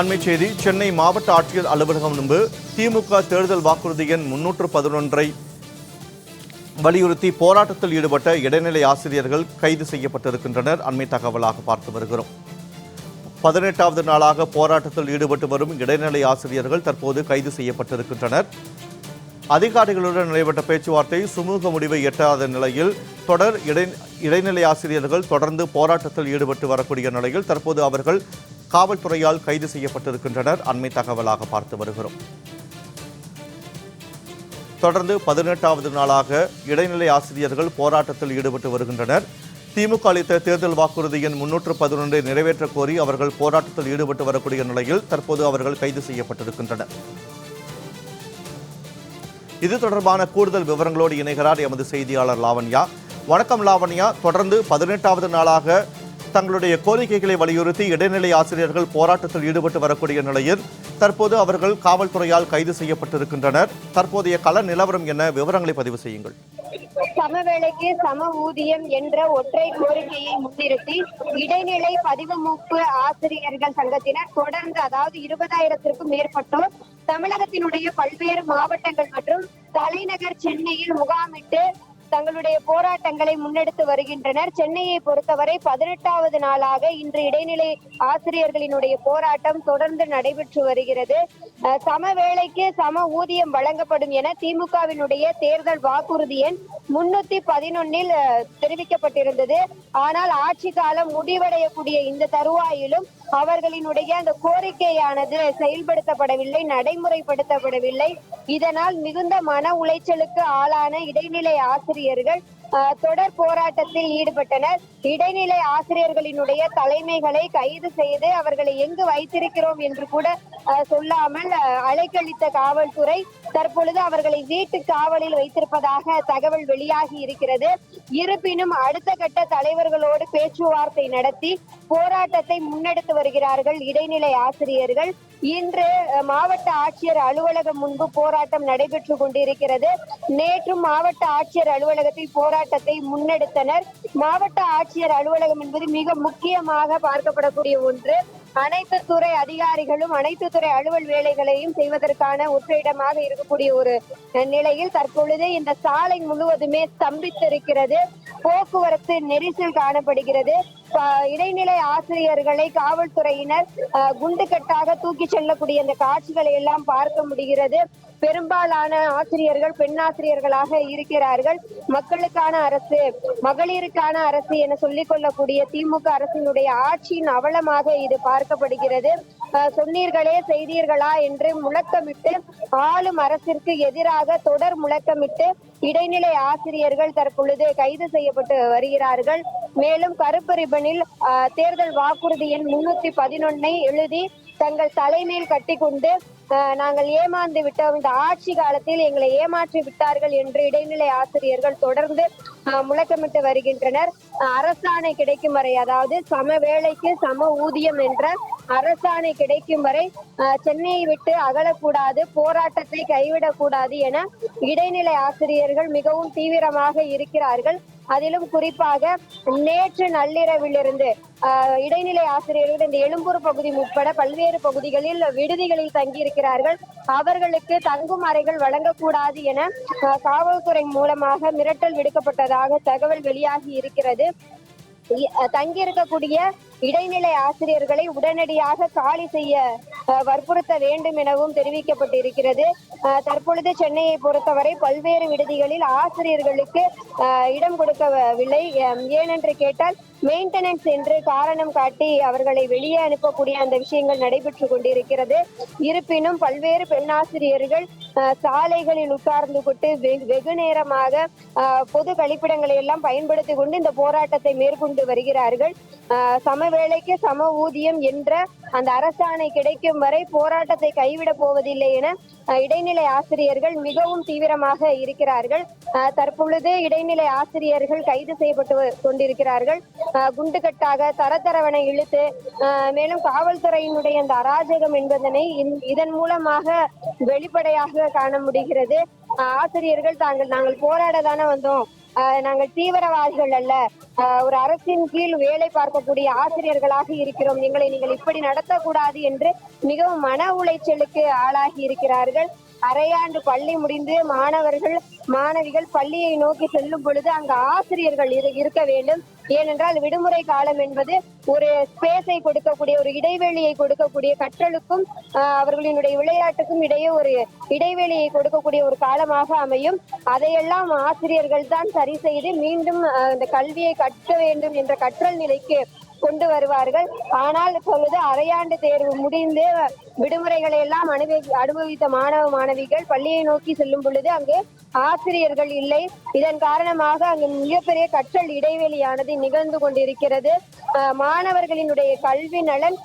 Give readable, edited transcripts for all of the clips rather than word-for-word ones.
அண்மைச் செய்தி. சென்னை மாவட்ட ஆட்சியர் அலுவலகம் முன்பு திமுக தேர்தல் வாக்குறுதி எண் 311 வலியுறுத்தி போராட்டத்தில் ஈடுபட்ட இடைநிலை ஆசிரியர்கள் கைது செய்யப்பட்டிருக்கின்றனர். அண்மை தகவலாக பார்த்து வருகிறோம். 18வது நாளாக போராட்டத்தில் ஈடுபட்டு வரும் இடைநிலை ஆசிரியர்கள் தற்போது கைது செய்யப்பட்டிருக்கின்றனர். அதிகாரிகளுடன் நடைபெற்ற பேச்சுவார்த்தை சுமூக முடிவை எட்டாத நிலையில் தொடர் இடைநிலை ஆசிரியர்கள் தொடர்ந்து போராட்டத்தில் ஈடுபட்டு வரக்கூடிய நிலையில் தற்போது அவர்கள் காவல்துறையால் கைது செய்யப்பட்டிருக்கின்றனர். அண்மை தகவலாக பார்த்து வருகிறோம். தொடர்ந்து 18வது நாளாக இடைநிலை ஆசிரியர்கள் போராட்டத்தில் ஈடுபட்டு வருகின்றனர். திமுக அளித்த தேர்தல் வாக்குறுதி எண் 311 நிறைவேற்ற கோரி அவர்கள் போராட்டத்தில் ஈடுபட்டு வரக்கூடிய நிலையில் தற்போது அவர்கள் கைது செய்யப்பட்டிருக்கின்றனர். இது தொடர்பான கூடுதல் விவரங்களோடு இணைகிறார் எமது செய்தியாளர் லாவண்யா. வணக்கம் லாவண்யா. தொடர்ந்து 18வது நாளாக தங்களுடைய கோரிக்கைகளை வலியுறுத்தி இடைநிலை ஆசிரியர்கள் போராட்டத்தில் ஈடுபட்டு வரக்கூடிய நிலையில் தற்போது அவர்கள் காவல்துறையால் கைது செய்யப்பட்டிருக்கின்றனர். தற்போதைய கள நிலவரம் என்ன? விவரங்களை பதிவு செய்யுங்கள். சமவேளைக்கு சம ஊதியம் என்ற ஒற்றை கோரிக்கையை முன்னிறுத்தி இடைநிலை பதிவு மூப்பு ஆசிரியர்கள் சங்கத்தினர் தொடர்ந்து, அதாவது 20,000க்கும் மேற்பட்டோர் தமிழகத்தினுடைய பல்வேறு மாவட்டங்கள் மற்றும் தலைநகர் சென்னையில் முகாமிட்டு தங்களுடைய போராட்டங்களை முன்னெடுத்து வருகின்றனர். சென்னையை பொறுத்தவரை 18வது நாளாக இன்று இடைநிலை ஆசிரியர்களினுடைய போராட்டம் தொடர்ந்து நடைபெற்று வருகிறது. சம வேளைக்கு சம ஊதியம் வழங்கப்படும் என திமுகவினுடைய தேர்தல் வாக்குறுதி எண் 311 தெரிவிக்கப்பட்டிருந்தது. ஆனால் ஆட்சி காலம் முடிவடையக்கூடிய இந்த தருவாயிலும் அவர்களினுடைய அந்த கோரிக்கையானது செயல்படுத்தப்படவில்லை, நடைமுறைப்படுத்தப்படவில்லை. இதனால் மிகுந்த மன உளைச்சலுக்கு ஆளான இடைநிலை ஆசிரியர்கள் தொடர் போராட்டத்தில் ஈடுபட்டனர். இடைநிலை ஆசிரியர்களினுடைய தலைமைகளை கைது செய்து அவர்களை எங்கு வைத்திருக்கிறோம் என்று கூட சொல்லாமல் அலைக்கழித்த காவல்துறை தற்பொழுது அவர்களை வீட்டு காவலில் வைத்திருப்பதாக தகவல் வெளியாகி இருக்கிறது. இருப்பினும் அடுத்த கட்ட தலைவர்களோடு பேச்சுவார்த்தை நடத்தி போராட்டத்தை முன்னெடுத்து வருகிறார்கள் இடைநிலை ஆசிரியர்கள். இன்று மாவட்ட ஆட்சியர் அலுவலகம் முன்பு போராட்டம் நடைபெற்று கொண்டிருக்கிறது. நேற்றும் மாவட்ட ஆட்சியர் அலுவலகத்தில் போராட்டத்தை முன்னெடுத்தனர். மாவட்ட ஆட்சியர் அலுவலகம் என்பது மிக முக்கியமாக பார்க்கப்படக்கூடிய ஒன்று. அனைத்து துறை அதிகாரிகளும் அனைத்து துறை அலுவல் வேலைகளையும் செய்வதற்கான ஒற்றை இடமாக இருக்கக்கூடிய ஒரு நிலையில் தற்பொழுது இந்த சாலை முழுவதுமே ஸ்தம்பித்திருக்கிறது. போக்குவரத்து நெரிசல் காணப்படுகிறது. இடைநிலை ஆசிரியர்களை காவல்துறையினர் குண்டுக்கட்டாக தூக்கி செல்லக்கூடிய அந்த காட்சிகளை எல்லாம் பார்க்க முடிகிறது. பெரும்பாலான ஆசிரியர்கள் பெண் ஆசிரியர்களாக இருக்கிறார்கள். மக்களுக்கான அரசு, மகளிருக்கான அரசு என சொல்லிக் கொள்ளக்கூடிய திமுக அரசினுடைய ஆட்சியின் அவலமாக இது பார்க்கப்படுகிறது. சொன்னீர்களே செய்தீர்களா என்று முழக்கமிட்டு ஆளும் அரசிற்கு எதிராக தொடர் முழக்கமிட்டு இடைநிலை ஆசிரியர்கள் தற்பொழுது கைது செய்யப்பட்டு வருகிறார்கள். மேலும் கருப்பு ரிப்பனில் தேர்தல் வாக்குறுதி எண் 311 எழுதி தங்கள் தலைமையில் கட்டி கொண்டு நாங்கள் ஏமாந்து விட்டோம், இந்த ஆட்சி காலத்தில் எங்களை ஏமாற்றி விட்டார்கள் என்று இடைநிலை ஆசிரியர்கள் தொடர்ந்து முழக்கமிட்டு வருகின்றனர். அரசாணை கிடைக்கும் வரை, அதாவது சம வேளைக்கு சம ஊதியம் என்ற அரசாணை கிடைக்கும் வரை சென்னையை விட்டு அகலக்கூடாது, போராட்டத்தை கைவிடக்கூடாது என இடைநிலை ஆசிரியர்கள் மிகவும் தீவிரமாக இருக்கிறார்கள். அதிலும் குறிப்பாக நேற்று நள்ளிரவிலிருந்து இடைநிலை ஆசிரியர்கள் இந்த எழும்பூர் பகுதி உட்பட பல்வேறு பகுதிகளில் விடுதிகளில் தங்கியிருக்கிறார்கள். அவர்களுக்கு தங்கும் அறைகள் வழங்கக்கூடாது என காவல்துறை மூலமாக மிரட்டல் விடுக்கப்பட்டதாக தகவல் வெளியாகி இருக்கிறது. தங்கியிருக்கக்கூடிய இடைநிலை ஆசிரியர்களை உடனடியாக காலி செய்ய வற்புறுத்த வேண்டும் எனவும் தெரிவிக்கப்பட்டிருக்கிறது. தற்பொழுது சென்னையை பொறுத்தவரை பல்வேறு விடுதிகளில் ஆசிரியர்களுக்கு இடம் கொடுக்கவில்லை. ஏனென்று கேட்டால் மெயின்டெனன்ஸ் என்று காரணம் காட்டி அவர்களை வெளியே அனுப்பக்கூடிய அந்த விஷயங்கள் நடைபெற்று கொண்டிருக்கிறது. இருப்பினும் பல்வேறு பெண்ணாசிரியர்கள் சாலைகளில் உட்கார்ந்து கொண்டு வெகு நேரமாக பொது கழிப்பிடங்களை எல்லாம் பயன்படுத்தி கொண்டு இந்த போராட்டத்தை மேற்கொண்டு வருகிறார்கள். சம வேளைக்கு சம ஊதியம் என்ற அந்த அரசாணை கிடைக்கும் வரை போராட்டத்தை கைவிட போவதில்லை என இடைநிலை ஆசிரியர்கள் மிகவும் தீவிரமாக இருக்கிறார்கள். தற்பொழுது இடைநிலை ஆசிரியர்கள் கைது செய்யப்பட்டு கொண்டிருக்கிறார்கள். குண்டுகட்டாக தரத்தரவனை இழுத்து மேலும் காவல்துறையினுடைய அந்த அராஜகம் என்பதனை இதன் மூலமாக வெளிப்படையாக காண முடிகிறது. ஆசிரியர்கள் நாங்கள் போராட தானே வந்தோம், நாங்கள் தீவிரவாதிகள் அல்ல, ஒரு அரசின் கீழ் வேலை பார்க்கக்கூடிய ஆசிரியர்களாக இருக்கிறோம், எங்களை நீங்கள் இப்படி நடத்தக்கூடாது என்று மிகவும் மன உளைச்சலுக்கு ஆளாகி இருக்கிறார்கள். அரையாண்டு பள்ளி முடிந்து மாணவிகள் பள்ளியை நோக்கி செல்லும் பொழுது அங்கு ஆசிரியர்கள் இருக்க வேண்டும். ஏனென்றால் விடுமுறை காலம் என்பது ஒரு ஸ்பேஸை கொடுக்கக்கூடிய, ஒரு இடைவெளியை கொடுக்கக்கூடிய, கற்றலுக்கும் அவர்களினுடைய விளையாட்டுக்கும் இடையே ஒரு இடைவெளியை கொடுக்கக்கூடிய ஒரு காலமாக அமையும். அதையெல்லாம் ஆசிரியர்கள் தான் சரி செய்து மீண்டும் இந்த கல்வியை கற்க வேண்டும் என்ற கற்றல் நிலைக்கு கொண்டு வருவார்கள். ஆனால் இப்பொழுது அரையாண்டு தேர்வு முடிந்து விடுமுறைகளை எல்லாம் அனுபவித்த மாணவிகள் பள்ளியை நோக்கி செல்லும் பொழுது அங்கு ஆசிரியர்கள் இல்லை. இதன் காரணமாக அங்கு மிகப்பெரிய கற்றல் இடைவெளியானது நிகழ்ந்து கொண்டிருக்கிறது. மாணவர்களினுடைய கல்வி நலன்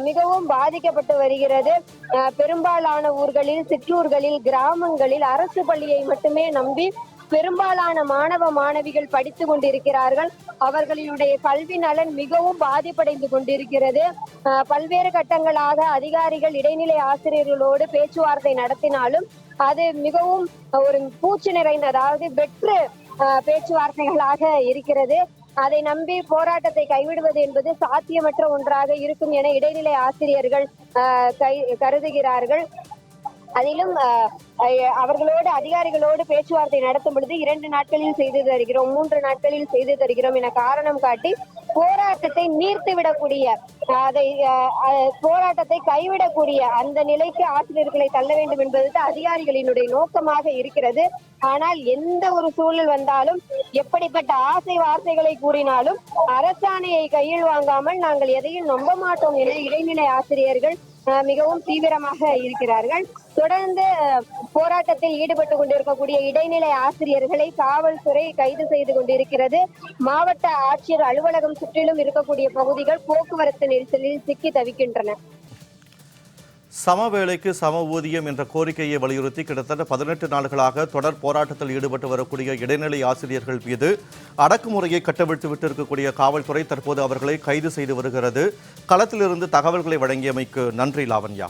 மிகவும் பாதிக்கப்பட்டு வருகிறது. பெரும்பாலான ஊர்களில், சிற்றூர்களில், கிராமங்களில் அரசு பள்ளியை மட்டுமே நம்பி பெரும்பாலான மாணவிகள் படித்துக் கொண்டிருக்கிறார்கள். அவர்களினுடைய கல்வி நலன் மிகவும் பாதிப்படைந்து கொண்டிருக்கிறது. பல்வேறு கட்டங்களாக அதிகாரிகள் இடைநிலை ஆசிரியர்களோடு பேச்சுவார்த்தை நடத்தினாலும் அது மிகவும் ஒரு பூச்சி நிறைந்த, அதாவது வெற்று பேச்சுவார்த்தைகளாக இருக்கிறது. அதை நம்பி போராட்டத்தை கைவிடுவது என்பது சாத்தியமற்ற ஒன்றாக இருக்கும் என இடைநிலை ஆசிரியர்கள் கருதுகிறார்கள். அதிலும் அவர்களோடு அதிகாரிகளோடு பேச்சுவார்த்தை நடத்தும் பொழுது 2 நாட்களில் செய்து தருகிறோம், 3 நாட்களில் செய்து தருகிறோம் என காரணம் காட்டி போராட்டத்தை நீர்த்துவிடக்கூடிய, போராட்டத்தை கைவிடக்கூடிய அந்த நிலைக்கு ஆசிரியர்களை தள்ள வேண்டும் என்பது அதிகாரிகளினுடைய நோக்கமாக இருக்கிறது. ஆனால் எந்த ஒரு சூழல் வந்தாலும், எப்படிப்பட்ட ஆசை வார்த்தைகளை கூறினாலும் அரசாணையை கையில் வாங்காமல் நாங்கள் எதையும் நம்ப மாட்டோம் என இடைநிலை ஆசிரியர்கள் மிகவும் தீவிரமாக இருக்கிறார்கள். தொடர்ந்து போராட்டத்தில் ஈடுபட்டு கொண்டிருக்கக்கூடிய இடைநிலை ஆசிரியர்களை காவல்துறை கைது செய்து கொண்டிருக்கிறது. மாவட்ட ஆட்சியர் அலுவலகம் சுற்றிலும் இருக்கக்கூடிய பகுதிகள் போக்குவரத்து நெரிசலில் சிக்கி தவிக்கின்றன. சம வேலைக்கு சம ஊதியம் என்ற கோரிக்கையை வலியுறுத்தி கிட்டத்தட்ட 18 நாட்களாக தொடர் போராட்டத்தில் ஈடுபட்டு வரக்கூடிய இடைநிலை ஆசிரியர்கள் மீது அடக்குமுறையை கட்டவிழ்த்து விட்டிருக்கக்கூடிய காவல்துறை தற்போது அவர்களை கைது செய்து வருகிறது. களத்திலிருந்து தகவல்களை வழங்கியமைக்கு நன்றி லாவண்யா.